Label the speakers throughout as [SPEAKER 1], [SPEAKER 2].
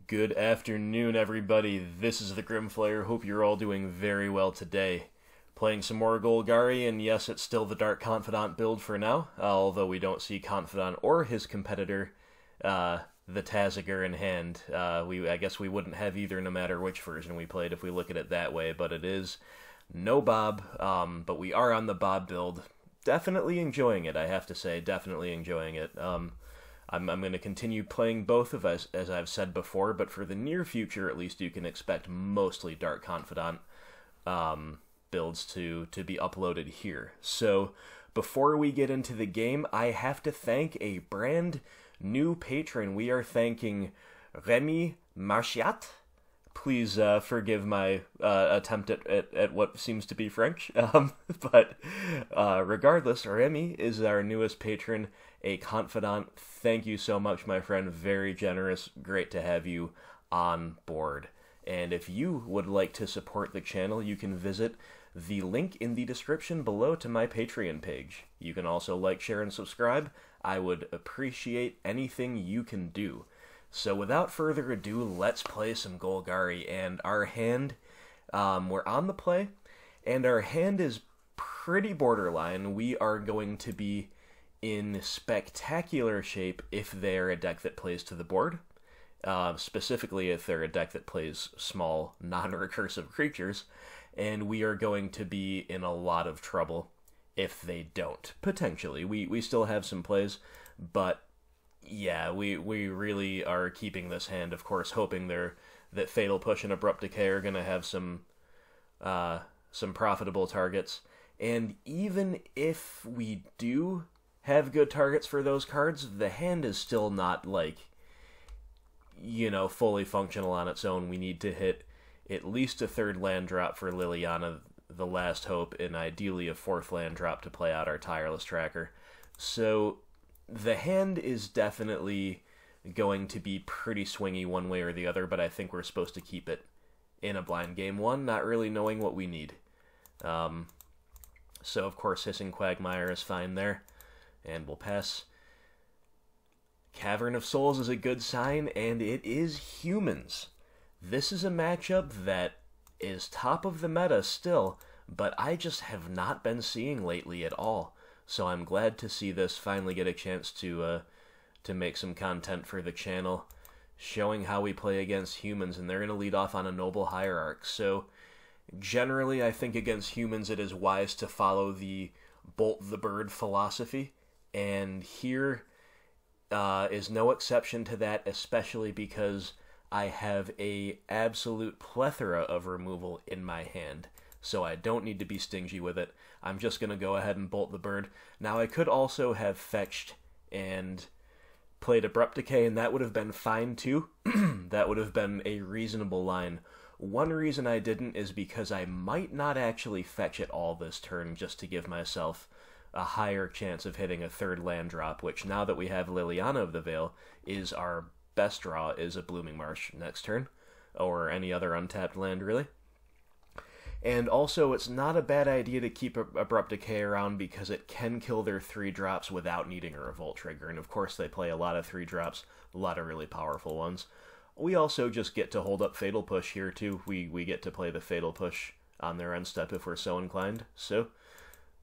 [SPEAKER 1] Good afternoon, everybody. This is the Grimflayer. Hope you're all doing very well today. Playing some more Golgari, and yes, it's still the Dark Confidant build for now, although we don't see Confidant or his competitor, the Taziger, in hand. I guess we wouldn't have either no matter which version we played if we look at it that way, but it is no Bob, but we are on the Bob build. Definitely enjoying it, I have to say. Definitely enjoying it. I'm going to continue playing both of us, as I've said before, but for the near future, at least, you can expect mostly Dark Confidant builds to be uploaded here. So, before we get into the game, I have to thank a brand new patron. We are thanking Remy Marchiat. Please forgive my attempt at what seems to be French. But regardless, Remy is our newest patron, a confidant. Thank you so much, my friend. Very generous. Great to have you on board. And if you would like to support the channel, you can visit the link in the description below to my Patreon page. You can also like, share, and subscribe. I would appreciate anything you can do. So without further ado, let's play some Golgari. And our hand, we're on the play, and our hand is pretty borderline. We are going to be in spectacular shape if they're a deck that plays to the board. Specifically if they're a deck that plays small, non-recursive creatures. And we are going to be in a lot of trouble if they don't, potentially. We still have some plays, but yeah, we really are keeping this hand, of course, hoping that Fatal Push and Abrupt Decay are going to have some profitable targets. And even if we do have good targets for those cards, the hand is still not, like, fully functional on its own. We need to hit at least a third land drop for Liliana, the Last Hope, and ideally a fourth land drop to play out our Tireless Tracker. So the hand is definitely going to be pretty swingy one way or the other, but I think we're supposed to keep it in a blind game one, not really knowing what we need. So, of course, Hissing Quagmire is fine there, and we'll pass. Cavern of Souls is a good sign, and it is humans. This is a matchup that is top of the meta still, but I just have not been seeing lately at all. So I'm glad to see this finally get a chance to make some content for the channel, showing how we play against humans, and they're going to lead off on a Noble Hierarch. So generally, I think against humans it is wise to follow the Bolt the Bird philosophy, and here is no exception to that, especially because I have a absolute plethora of removal in my hand, so I don't need to be stingy with it. I'm just going to go ahead and Bolt the Bird. Now, I could also have fetched and played Abrupt Decay, and that would have been fine too. That would have been a reasonable line. One reason I didn't is because I might not actually fetch at all this turn, just to give myself a higher chance of hitting a third land drop, which, now that we have Liliana of the Veil, is our best draw, is a Blooming Marsh next turn, or any other untapped land, really. And also, it's not a bad idea to keep Abrupt Decay around because it can kill their 3-drops without needing a Revolt trigger, and of course they play a lot of 3-drops, a lot of really powerful ones. We also just get to hold up Fatal Push here, too. We get to play the Fatal Push on their end step if we're so inclined, so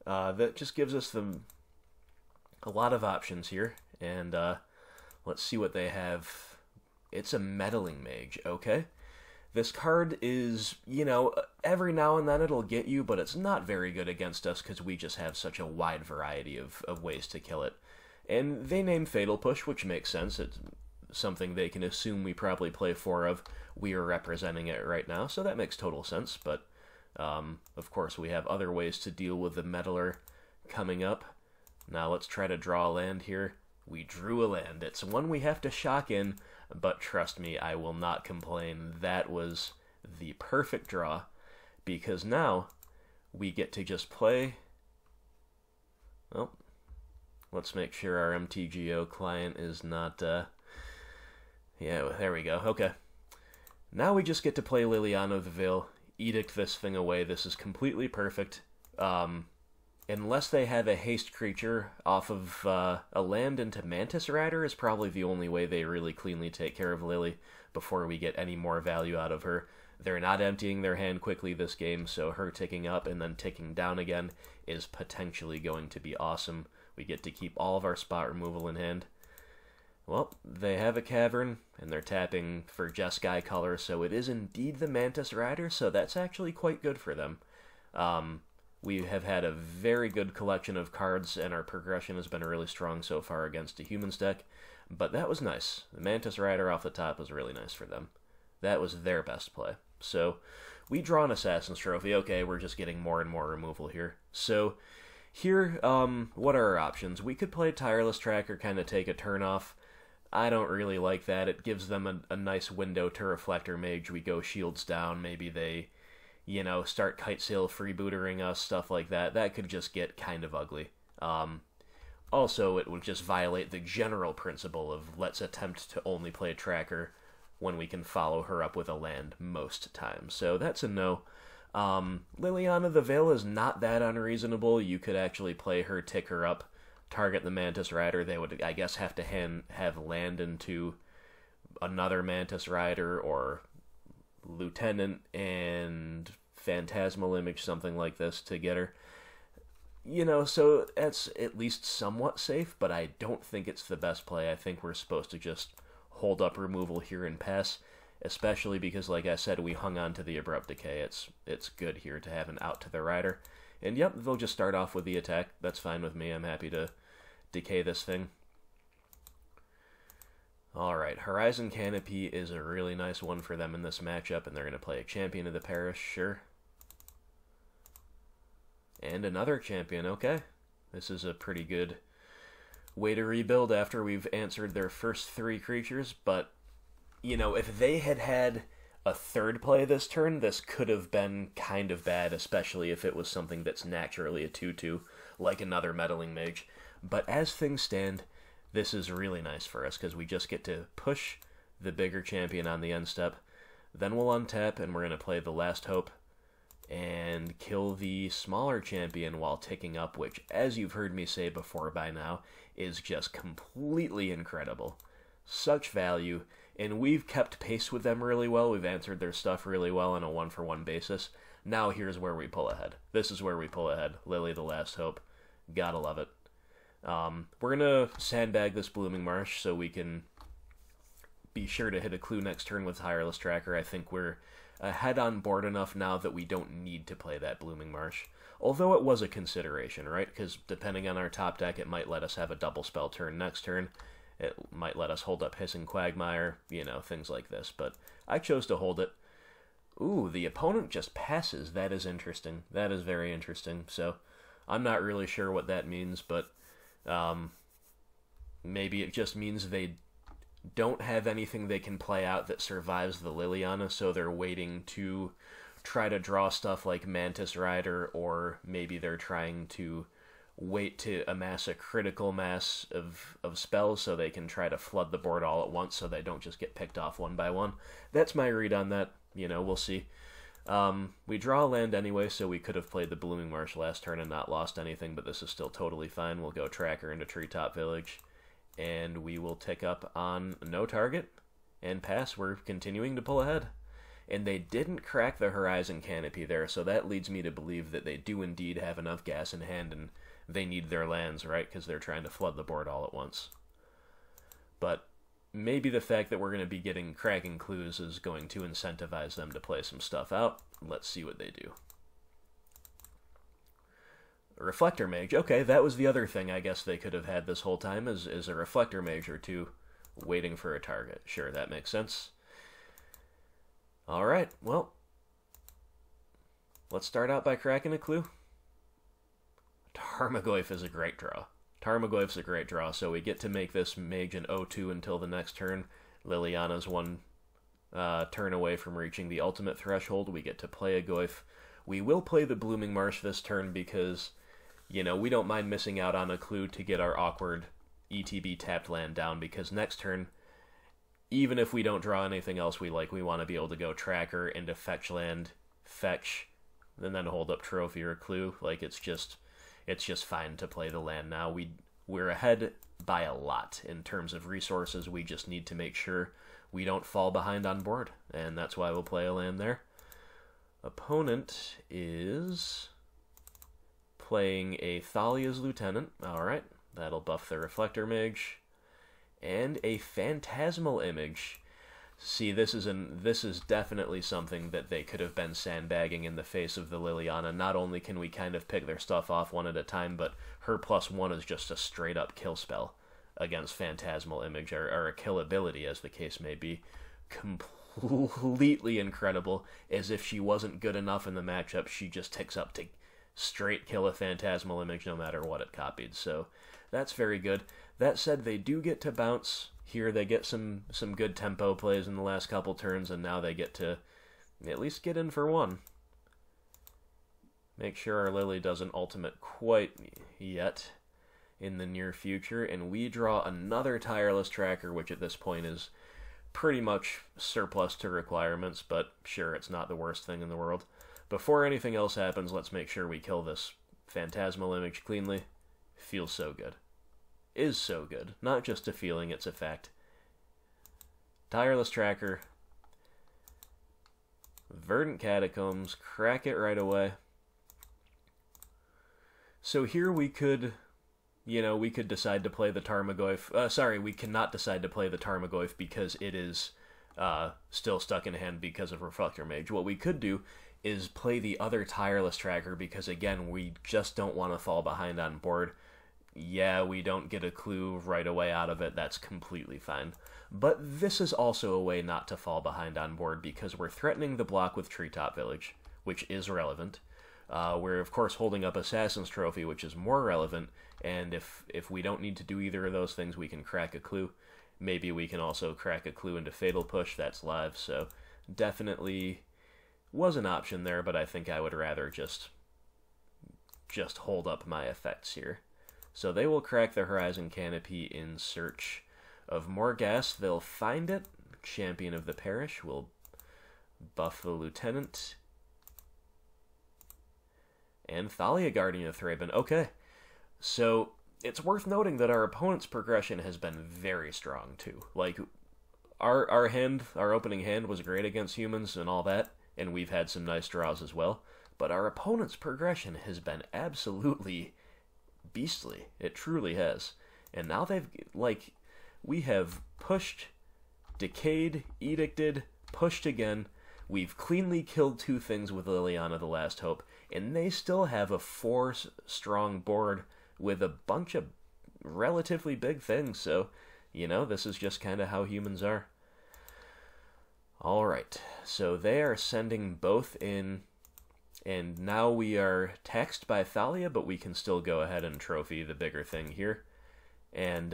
[SPEAKER 1] that just gives us a lot of options here, and let's see what they have. It's a Meddling Mage, okay? This card is, every now and then it'll get you, but it's not very good against us because we just have such a wide variety of ways to kill it. And they name Fatal Push, which makes sense. It's something they can assume we probably play 4 of. We are representing it right now, so that makes total sense. But, of course, we have other ways to deal with the Meddler coming up. Now let's try to draw a land here. We drew a land. It's one we have to shock in, but trust me, I will not complain. That was the perfect draw, because now we get to just play. Well, let's make sure our MTGO client is not, yeah, there we go, okay. Now we just get to play Liliana of the Veil, edict this thing away. This is completely perfect. And unless they have a haste creature off of a land into Mantis Rider is probably the only way they really cleanly take care of Lily before we get any more value out of her. They're not emptying their hand quickly this game, so her ticking up and then ticking down again is potentially going to be awesome. We get to keep all of our spot removal in hand. Well, they have a Cavern, and they're tapping for Jeskai color, so it is indeed the Mantis Rider, so that's actually quite good for them. We have had a very good collection of cards, and our progression has been really strong so far against a Humans deck, but that was nice. The Mantis Rider off the top was really nice for them. That was their best play. So, we draw an Assassin's Trophy. Okay, we're just getting more and more removal here. So, here, what are our options? We could play Tireless Tracker, kind of take a turn off. I don't really like that. It gives them a nice window to Reflector Mage. We go shields down. Maybe they, start Kite Sail freebootering us, stuff like that. That could just get kind of ugly. Also, it would just violate the general principle of let's attempt to only play Tracker when we can follow her up with a land most times. So that's a no. Liliana the Veil is not that unreasonable. You could actually play her, tick her up, target the Mantis Rider. They would, I guess, have to have land into another Mantis Rider or Lieutenant and Phantasmal Image, something like this, to get her. So that's at least somewhat safe, but I don't think it's the best play. I think we're supposed to just hold up removal here and pass, especially because, like I said, we hung on to the Abrupt Decay. It's good here to have an out to the Rider. And yep, they'll just start off with the attack. That's fine with me. I'm happy to decay this thing. Alright, Horizon Canopy is a really nice one for them in this matchup, and they're going to play a Champion of the Parish, sure. And another Champion, okay. This is a pretty good way to rebuild after we've answered their first 3 creatures, but, if they had had a third play this turn, this could have been kind of bad, especially if it was something that's naturally a 2-2, like another Meddling Mage. But as things stand, this is really nice for us, because we just get to push the bigger champion on the end step, then we'll untap, and we're going to play the Last Hope, and kill the smaller champion while ticking up, which, as you've heard me say before by now, is just completely incredible. Such value, and we've kept pace with them really well. We've answered their stuff really well on a one-for-one basis. Now here's where we pull ahead. This is where we pull ahead. Lily the Last Hope. Gotta love it. We're gonna sandbag this Blooming Marsh so we can be sure to hit a clue next turn with Tireless Tracker. I think we're ahead on board enough now that we don't need to play that Blooming Marsh. Although it was a consideration, right? Because depending on our top deck, it might let us have a double spell turn next turn. It might let us hold up Hissing Quagmire, things like this. But I chose to hold it. Ooh, the opponent just passes. That is interesting. That is very interesting. So I'm not really sure what that means, but maybe it just means they don't have anything they can play out that survives the Liliana, so they're waiting to try to draw stuff like Mantis Rider, or maybe they're trying to wait to amass a critical mass of spells so they can try to flood the board all at once so they don't just get picked off one by one. That's my read on that. We'll see. We draw a land anyway, so we could have played the Blooming Marsh last turn and not lost anything, but this is still totally fine. We'll go Tracker into Treetop Village, and we will tick up on no target and pass. We're continuing to pull ahead. And they didn't crack the Horizon Canopy there, so that leads me to believe that they do indeed have enough gas in hand, and they need their lands, right? Because they're trying to flood the board all at once. But maybe the fact that we're going to be getting cracking clues is going to incentivize them to play some stuff out. Let's see what they do. A Reflector Mage. Okay, that was the other thing I guess they could have had this whole time, is a Reflector Mage or two waiting for a target. Sure, that makes sense. Alright, well, let's start out by cracking a clue. Tarmogoyf is a great draw. Tarmogoyf's a great draw, so we get to make this Mage an 0-2 until the next turn. Liliana's one turn away from reaching the ultimate threshold. We get to play a Goyf. We will play the Blooming Marsh this turn because, we don't mind missing out on a clue to get our awkward ETB tapped land down, because next turn, even if we don't draw anything else we like, we want to be able to go Tracker into fetch land, fetch, and then hold up Trophy or Clue. Like, it's it's just fine to play the land now. We're ahead by a lot in terms of resources. We just need to make sure we don't fall behind on board, and that's why we'll play a land there. Opponent is playing a Thalia's Lieutenant. Alright, that'll buff the Reflector Mage. And a Phantasmal Image. See, this is definitely something that they could have been sandbagging in the face of the Liliana. Not only can we kind of pick their stuff off one at a time, but her +1 is just a straight-up kill spell against Phantasmal Image, or a kill ability, as the case may be. Completely incredible. As if she wasn't good enough in the matchup, she just ticks up to straight kill a Phantasmal Image no matter what it copied. So that's very good. That said, they do get to bounce here. They get some good tempo plays in the last couple turns, and now they get to at least get in for one. Make sure our Lily doesn't ultimate quite yet in the near future, and we draw another Tireless Tracker, which at this point is pretty much surplus to requirements, but sure, it's not the worst thing in the world. Before anything else happens, let's make sure we kill this Phantasmal Image cleanly. Feels so good. Is so good. Not just a feeling, it's a fact. Tireless Tracker. Verdant Catacombs. Crack it right away. So here we could, we could decide to play the Tarmogoyf. Sorry, we cannot decide to play the Tarmogoyf because it is still stuck in hand because of Reflector Mage. What we could do is play the other Tireless Tracker because, again, we just don't want to fall behind on board. Yeah, we don't get a clue right away out of it. That's completely fine. But this is also a way not to fall behind on board because we're threatening the block with Treetop Village, which is relevant. We're, of course, holding up Assassin's Trophy, which is more relevant. And if we don't need to do either of those things, we can crack a clue. Maybe we can also crack a clue into Fatal Push. That's live, so definitely was an option there, but I think I would rather just hold up my effects here. So they will crack the Horizon Canopy in search of more gas. They'll find it. Champion of the Parish will buff the Lieutenant. And Thalia, Guardian of Thraben. Okay, so it's worth noting that our opponent's progression has been very strong, too. Like, our opening hand was great against humans and all that, and we've had some nice draws as well, but our opponent's progression has been absolutely beastly. It truly has. And now we have pushed, decayed, edicted, pushed again. We've cleanly killed 2 things with Liliana the Last Hope, and they still have a 4-strong board with a bunch of relatively big things, so, this is just kind of how humans are. Alright, so they are sending both in, and now we are taxed by Thalia, but we can still go ahead and trophy the bigger thing here. And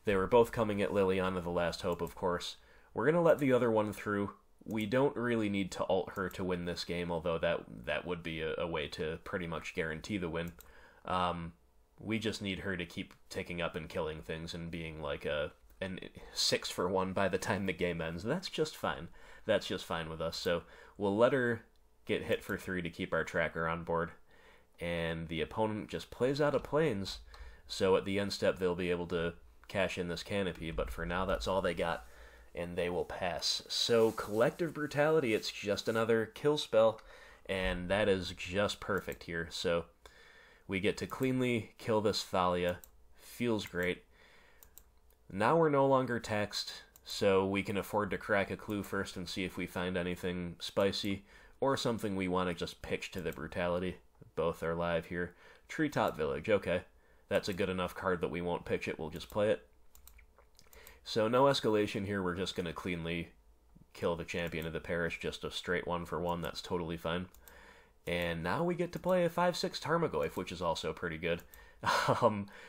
[SPEAKER 1] they were both coming at Liliana the Last Hope, of course. We're going to let the other one through. We don't really need to ult her to win this game, although that would be a way to pretty much guarantee the win. We just need her to keep ticking up and killing things and being like an 6-for-1 by the time the game ends. That's just fine. That's just fine with us. So we'll let her get hit for 3 to keep our tracker on board. And the opponent just plays out of planes, so at the end step they'll be able to cash in this canopy, but for now that's all they got, and they will pass. So Collective Brutality, it's just another kill spell, and that is just perfect here. So we get to cleanly kill this Thalia. Feels great. Now we're no longer taxed, so we can afford to crack a clue first and see if we find anything spicy, or something we want to just pitch to the Brutality. Both are live here. Treetop Village, okay. That's a good enough card that we won't pitch it, we'll just play it. So no escalation here, we're just going to cleanly kill the Champion of the Parish, just a straight 1-for-1, that's totally fine. And now we get to play a 5/6 Tarmogoyf, which is also pretty good.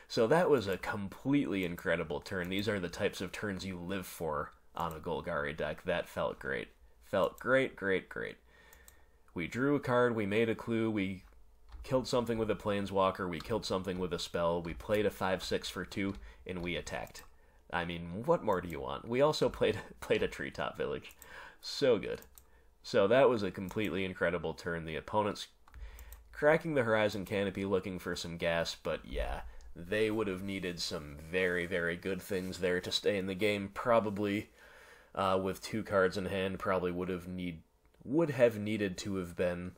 [SPEAKER 1] So that was a completely incredible turn. These are the types of turns you live for on a Golgari deck. That felt great. Felt great, great, great. We drew a card, we made a clue, we killed something with a Planeswalker, we killed something with a spell, we played a 5/6 for 2, and we attacked. I mean, what more do you want? We also played a Treetop Village. So good. So that was a completely incredible turn. The opponent's cracking the Horizon Canopy looking for some gas, but yeah, they would have needed some very, very good things there to stay in the game. Probably, with 2 cards in hand, probably would have needed to have been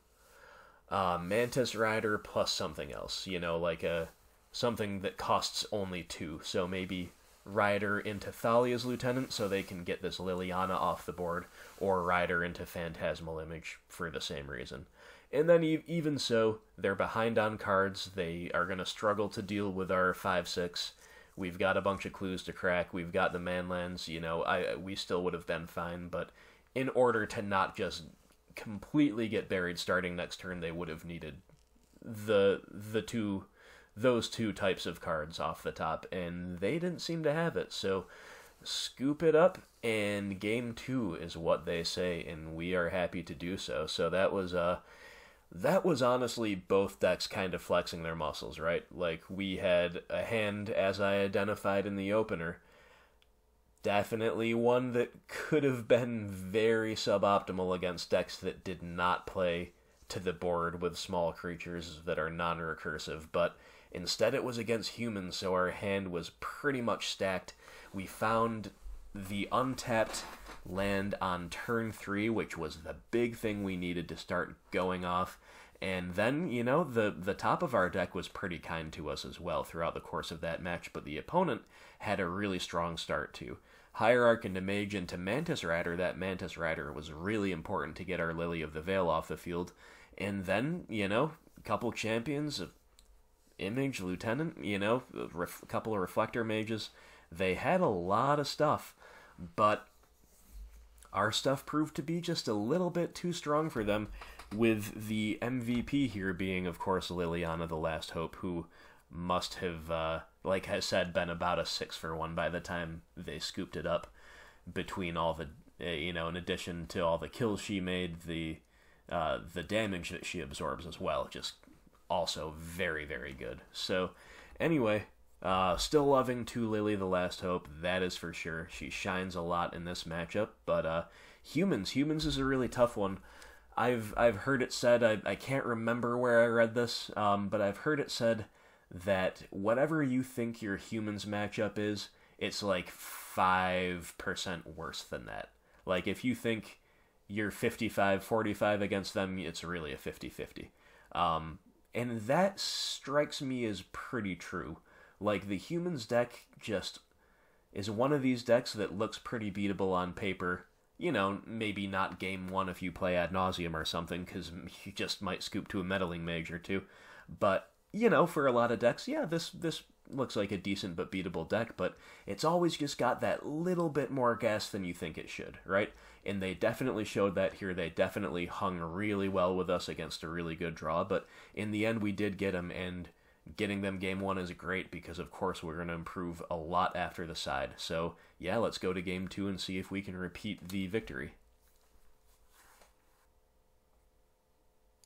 [SPEAKER 1] Mantis Rider plus something else, like something that costs only 2. So maybe Rider into Thalia's Lieutenant so they can get this Liliana off the board, or Rider into Phantasmal Image for the same reason. And then even so, they're behind on cards. They are going to struggle to deal with our 5/6. We've got a bunch of clues to crack. We've got the manlands. We still would have been fine, but in order to not just completely get buried starting next turn, they would have needed those two types of cards off the top, and they didn't seem to have it. So scoop it up, and game 2 is what they say, and we are happy to do so. So that was honestly both decks kind of flexing their muscles, right? Like, we had a hand, as I identified in the opener, definitely one that could have been very suboptimal against decks that did not play to the board with small creatures that are non-recursive, but instead it was against humans, so our hand was pretty much stacked. We found the untapped land on turn 3, which was the big thing we needed to start going off. And then, the top of our deck was pretty kind to us as well throughout the course of that match, but the opponent had a really strong start too. Hierarch into Mage into Mantis Rider. That Mantis Rider was really important to get our Lily of the Veil off the field. And then, a couple champions of Image, Lieutenant, a couple of Reflector Mages. They had a lot of stuff, but our stuff proved to be just a little bit too strong for them, with the MVP here being, of course, Liliana the Last Hope, who must have, like I said, been about a 6-for-1 by the time they scooped it up, between all the, in addition to all the kills she made, the damage that she absorbs as well, just also very, very good. So, anyway, still loving to Lily the Last Hope, that is for sure. She shines a lot in this matchup, but humans is a really tough one. I've heard it said, I can't remember where I read this, but I've heard it said that whatever you think your humans matchup is, it's like 5% worse than that. Like, if you think you're 55-45 against them, it's really a 50-50. And that strikes me as pretty true. Like, the humans deck just is one of these decks that looks pretty beatable on paper. Maybe not game 1 if you play Ad Nauseam or something, because you just might scoop to a Meddling Mage or 2. But, for a lot of decks, yeah, this looks like a decent but beatable deck, but it's always just got that little bit more gas than you think it should, right? And they definitely showed that here. They definitely hung really well with us against a really good draw, but in the end we did get them, and getting them game 1 is great because, of course, we're going to improve a lot after the side. So, yeah, let's go to game 2 and see if we can repeat the victory.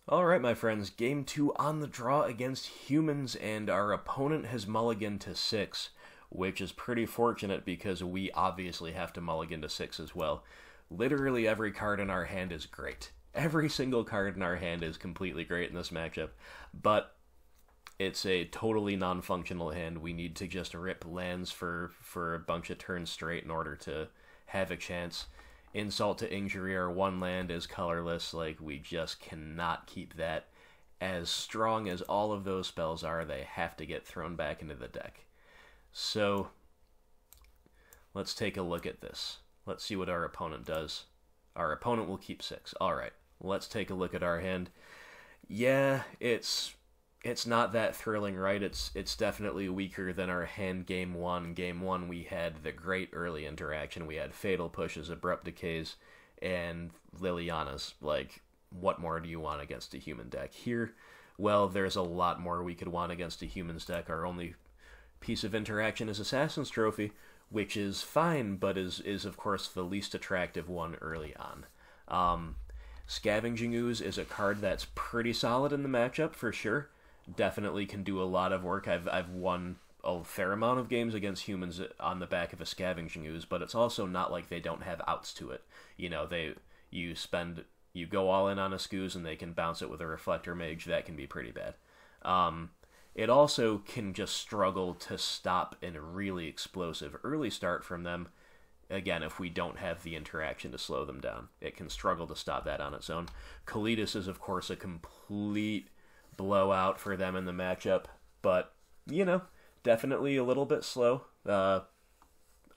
[SPEAKER 1] Alright, my friends, game 2 on the draw against humans, and our opponent has mulliganed to 6, which is pretty fortunate because we obviously have to mulligan to 6 as well. Literally every card in our hand is great. Every single card in our hand is completely great in this matchup, but it's a totally non-functional hand. We need to just rip lands for a bunch of turns straight in order to have a chance. Insult to Injury, our one land is colorless. Like, we just cannot keep that. As strong as all of those spells are, they have to get thrown back into the deck. So, let's take a look at this. Let's see what our opponent does. Our opponent will keep 6. Alright, let's take a look at our hand. Yeah, it's not that thrilling, right? It's definitely weaker than our hand game 1. Game 1, we had the great early interaction. We had Fatal Pushes, Abrupt Decays, and Liliana's. Like, what more do you want against a human deck? Here, well, there's a lot more we could want against a human's deck. Our only piece of interaction is Assassin's Trophy, which is fine, but is of course the least attractive one early on. Scavenging Ooze is a card that's pretty solid in the matchup, for sure. Definitely can do a lot of work. I've won a fair amount of games against humans on the back of a Scavenging Ooze, but it's also not like they don't have outs to it. You spend You go all in on a Scooz and they can bounce it with a Reflector Mage. That can be pretty bad. It also can just struggle to stop a really explosive early start from them. Again, if we don't have the interaction to slow them down, it can struggle to stop that on its own. Kalitas is, of course, a complete blowout for them in the matchup, but, you know, definitely a little bit slow,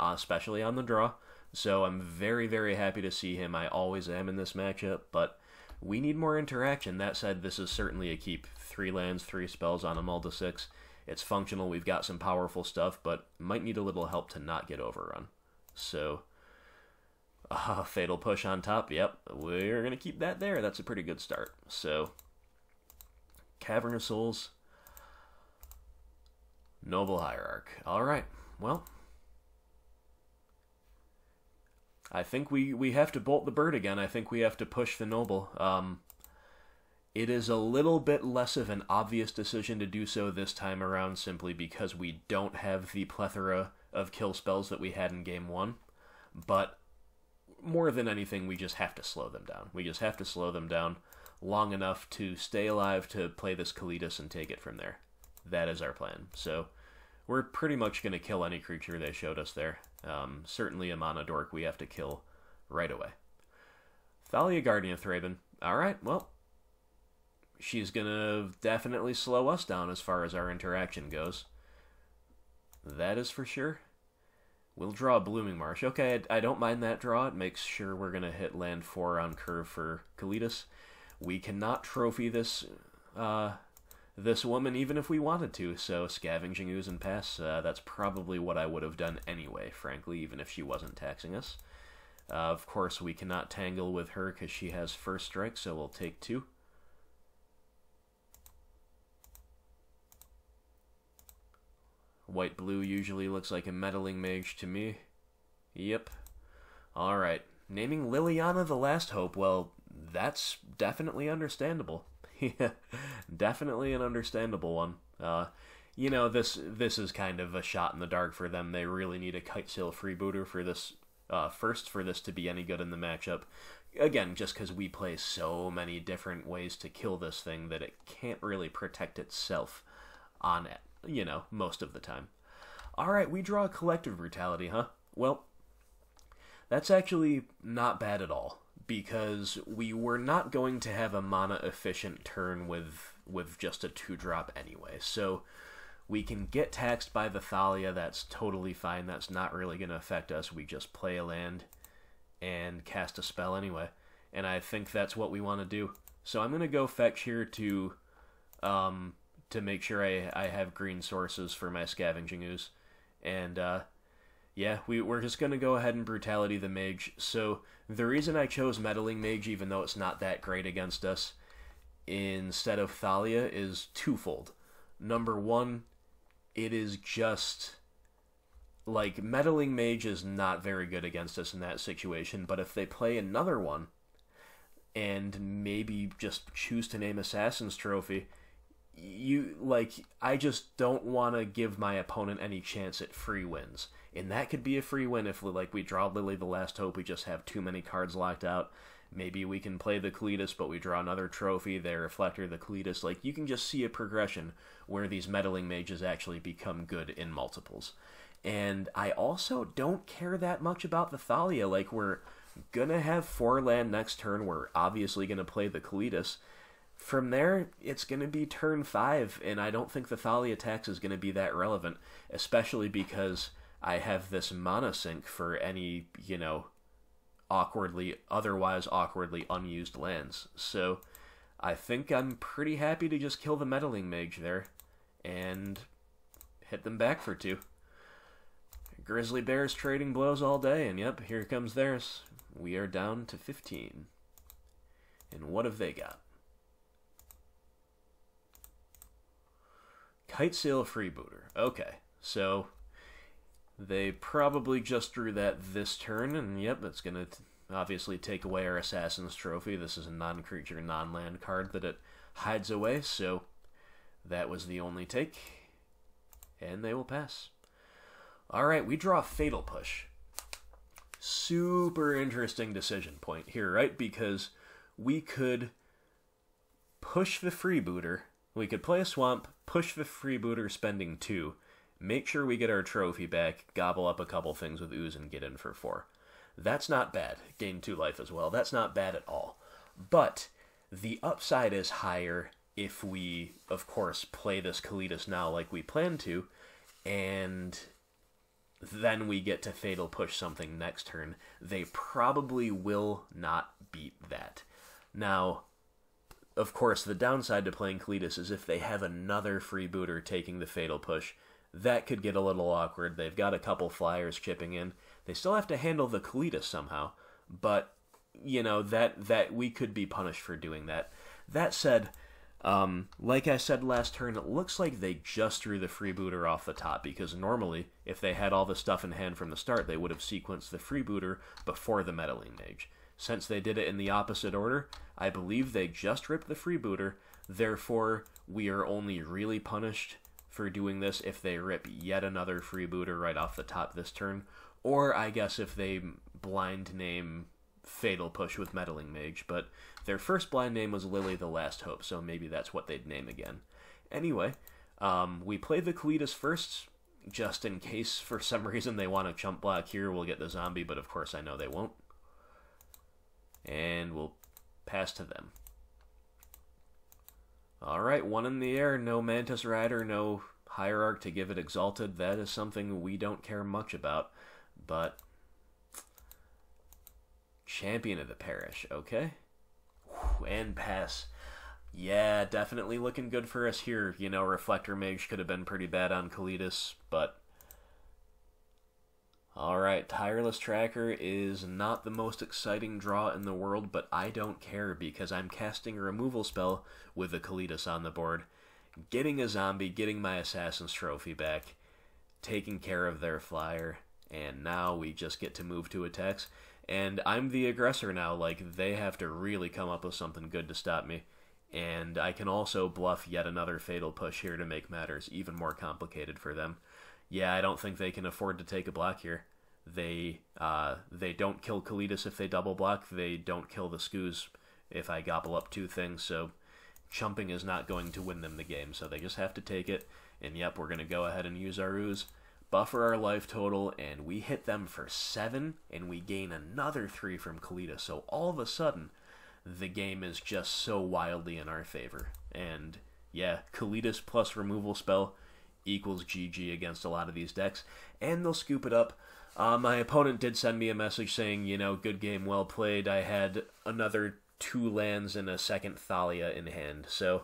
[SPEAKER 1] especially on the draw. So I'm very, very happy to see him. I always am in this matchup, but we need more interaction. That said, this is certainly a keep. 3 lands, 3 spells on a Mulda 6. It's functional. We've got some powerful stuff, but might need a little help to not get overrun. So, Fatal Push on top. Yep, we're going to keep that there. That's a pretty good start. So, Cavern of Souls, Noble Hierarch. All right, well, I think we have to bolt the bird again. I think we have to push the Noble. It is a little bit less of an obvious decision to do so this time around, simply because we don't have the plethora of kill spells that we had in Game 1. But more than anything, we just have to slow them down. We just have to slow them down long enough to stay alive to play this Kalitas and take it from there. That is our plan. So we're pretty much going to kill any creature they showed us there. Certainly a Mana Dork we have to kill right away. Thalia, Guardian of Thraben. Alright, well, she's going to definitely slow us down as far as our interaction goes. That is for sure. We'll draw a Blooming Marsh. Okay, I don't mind that draw. It makes sure we're going to hit land 4 on curve for Kalitas. We cannot trophy this this woman even if we wanted to, so Scavenging Ooze and pass. That's probably what I would have done anyway, frankly, even if she wasn't taxing us. Of course, we cannot tangle with her because she has first strike, so we'll take 2. White-blue usually looks like a Meddling Mage to me. Yep. Alright. Naming Liliana the Last Hope, well, that's definitely understandable. Yeah, definitely an understandable one. You know, this is kind of a shot in the dark for them. They really need a Kitesail Freebooter for this, first for this to be any good in the matchup. Again, just because we play so many different ways to kill this thing that it can't really protect itself on it. You know, most of the time. Alright, we draw a Collective Brutality, huh? Well, that's actually not bad at all, because we were not going to have a mana-efficient turn with just a 2-drop anyway, so we can get taxed by the Thalia. That's totally fine. That's not really going to affect us. We just play a land and cast a spell anyway, and I think that's what we want to do. So I'm going to go fetch here to make sure I have green sources for my Scavenging Ooze. And, yeah, we're just going to go ahead and Brutality the Mage. So the reason I chose Meddling Mage, even though it's not that great against us, instead of Thalia, is twofold. Number one, it is just, like, Meddling Mage is not very good against us in that situation, but if they play another one, and maybe just choose to name Assassin's Trophy, I just don't want to give my opponent any chance at free wins. And that could be a free win if, like, we draw Lily the Last Hope, we just have too many cards locked out. Maybe we can play the Kalitas, but we draw another trophy, they Reflector the Kalitas. Like, you can just see a progression where these Meddling Mages actually become good in multiples. And I also don't care that much about the Thalia. Like, we're gonna have 4 land next turn, we're obviously gonna play the Kalitas. From there, it's going to be turn 5, and I don't think the Thalia tax is going to be that relevant, especially because I have this mana sink for any, you know, otherwise awkwardly unused lands. So I think I'm pretty happy to just kill the Meddling Mage there and hit them back for 2. Grizzly Bears trading blows all day, and yep, here comes theirs. We are down to 15. And what have they got? Kitesail Freebooter. Okay, so they probably just drew that this turn, and yep, it's going to obviously take away our Assassin's Trophy. This is a non-creature, non-land card that it hides away, so that was the only take, and they will pass. Alright, we draw Fatal Push. Super interesting decision point here, right? Because we could push the freebooter. We could play a swamp, push the freebooter spending 2, make sure we get our trophy back, gobble up a couple things with ooze, and get in for 4. That's not bad. Gain 2 life as well. That's not bad at all. But the upside is higher if we, of course, play this Kalitas now like we plan to, and then we get to Fatal Push something next turn. They probably will not beat that. Now, of course, the downside to playing Kalitas is if they have another freebooter taking the Fatal Push, that could get a little awkward. They've got a couple flyers chipping in. They still have to handle the Kalitas somehow, but, you know, that we could be punished for doing that. That said, like I said last turn, it looks like they just drew the freebooter off the top, because normally, if they had all the stuff in hand from the start, they would have sequenced the freebooter before the Meddling Mage. Since they did it in the opposite order, I believe they just ripped the freebooter, therefore we are only really punished for doing this if they rip yet another freebooter right off the top this turn, or I guess if they blind name Fatal Push with Meddling Mage, but their first blind name was Lily the Last Hope, so maybe that's what they'd name again. Anyway, we play the Kalitas first, just in case for some reason they want to chump block here, we'll get the zombie, but of course I know they won't. And we'll pass to them. Alright, 1 in the air, no Mantis Rider, no Hierarch to give it Exalted. That is something we don't care much about, but Champion of the Parish, okay? And pass. Yeah, definitely looking good for us here. You know, Reflector Mage could have been pretty bad on Kalitas, but alright, Tireless Tracker is not the most exciting draw in the world, but I don't care because I'm casting a removal spell with the Kalitas on the board, getting a zombie, getting my Assassin's Trophy back, taking care of their flyer, and now we just get to move to attacks. And I'm the aggressor now, like, they have to really come up with something good to stop me. And I can also bluff yet another Fatal Push here to make matters even more complicated for them. Yeah, I don't think they can afford to take a block here. They don't kill Kalitas if they double block. They don't kill the Skoos if I gobble up 2 things, so chumping is not going to win them the game. So they just have to take it, and yep, we're going to go ahead and use our ooze, buffer our life total, and we hit them for 7, and we gain another 3 from Kalitas. So all of a sudden, the game is just so wildly in our favor. And yeah, Kalitas plus removal spell equals GG against a lot of these decks, and they'll scoop it up. My opponent did send me a message saying, you know, good game, well played. I had another 2 lands and a second Thalia in hand, so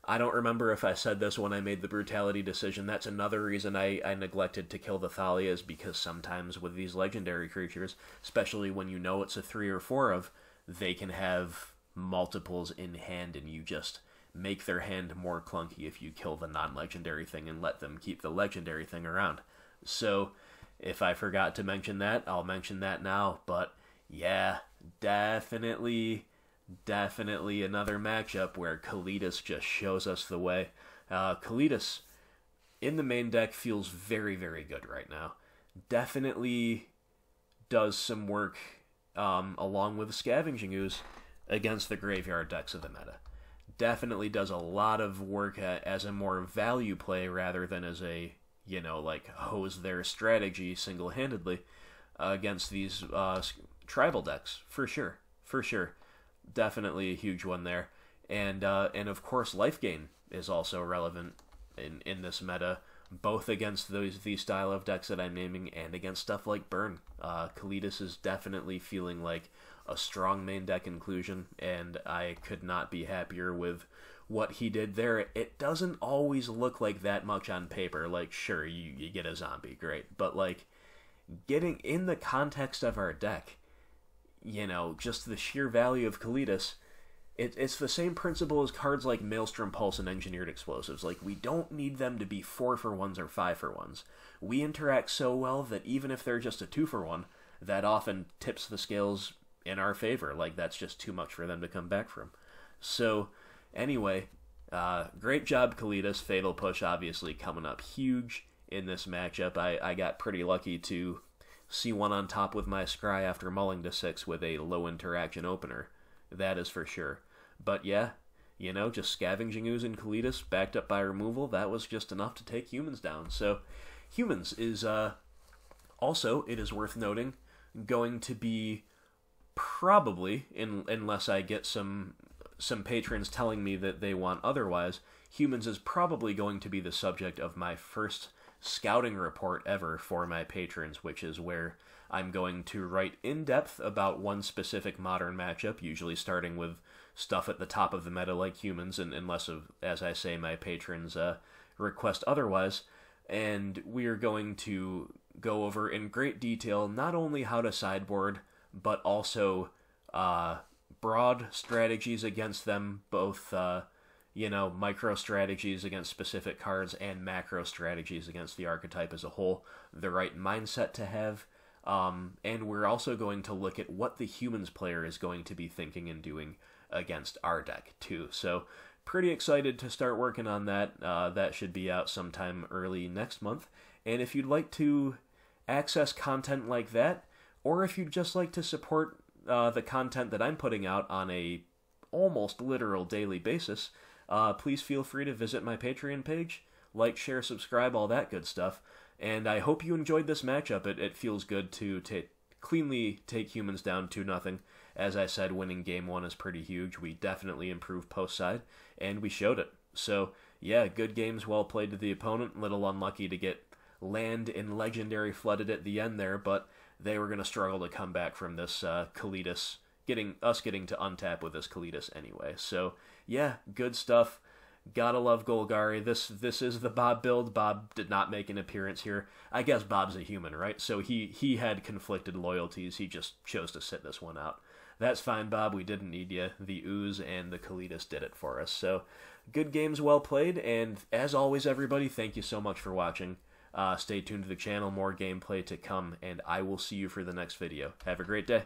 [SPEAKER 1] I don't remember if I said this when I made the Brutality decision. That's another reason I neglected to kill the Thalias, because sometimes with these legendary creatures, especially when you know it's a 3 or 4 of, they can have multiples in hand, and you just make their hand more clunky if you kill the non-legendary thing and let them keep the legendary thing around. So if I forgot to mention that, I'll mention that now. But yeah, definitely another matchup where Kalitas just shows us the way. Kalitas in the main deck feels very, very good right now. Definitely does some work along with the Scavenging Ooze against the graveyard decks of the meta. Definitely does a lot of work as a more value play rather than as a, you know, like, hose their strategy single-handedly against these tribal decks, for sure. Definitely a huge one there. And of course, life gain is also relevant in this meta, both against these style of decks that I'm naming and against stuff like Burn. Kalitas is definitely feeling like a strong main deck inclusion, and I could not be happier with what he did there. It doesn't always look like that much on paper. Like, sure, you get a zombie, great, but like, getting in the context of our deck, you know, just the sheer value of Kalitas, it's the same principle as cards like Maelstrom Pulse and Engineered Explosives. Like, we don't need them to be 4-for-1s or 5-for-1s. We interact so well that even if they're just a 2-for-1, that often tips the scales in our favor. Like, that's just too much for them to come back from. So anyway, great job, Kalitas. Fatal Push obviously coming up huge in this matchup. I got pretty lucky to see one on top with my Scry after mulling to 6 with a low interaction opener. That is for sure. But yeah, you know, just scavenging ooze and Kalitas backed up by removal, that was just enough to take humans down. So humans is also, it is worth noting, going to be probably, unless I get some patrons telling me that they want otherwise, humans is probably going to be the subject of my first scouting report ever for my patrons, which is where I'm going to write in depth about one specific modern matchup, usually starting with stuff at the top of the meta like humans, and unless, as I say, my patrons request otherwise. And we are going to go over in great detail not only how to sideboard, but also broad strategies against them, both micro strategies against specific cards and macro strategies against the archetype as a whole, the right mindset to have, and we're also going to look at what the humans player is going to be thinking and doing against our deck too. So pretty excited to start working on that. That should be out sometime early next month. And if you'd like to access content like that, or if you'd just like to support the content that I'm putting out on a almost literal daily basis, please feel free to visit my Patreon page, like, share, subscribe, all that good stuff. And I hope you enjoyed this matchup. It feels good to cleanly take humans down 2-0. As I said, winning game 1 is pretty huge. We definitely improved post side, and we showed it. So, yeah, good games, well played to the opponent. Little unlucky to get land and legendary flooded at the end there, but they were going to struggle to come back from this Kalitas, getting to untap with this Kalitas anyway. So, yeah, good stuff. Gotta love Golgari. This is the Bob build. Bob did not make an appearance here. I guess Bob's a human, right? So he had conflicted loyalties. He just chose to sit this one out. That's fine, Bob. We didn't need you. The ooze and the Kalitas did it for us. So, good games, well played. And as always, everybody, thank you so much for watching. Stay tuned to the channel. More gameplay to come, and I will see you for the next video. Have a great day.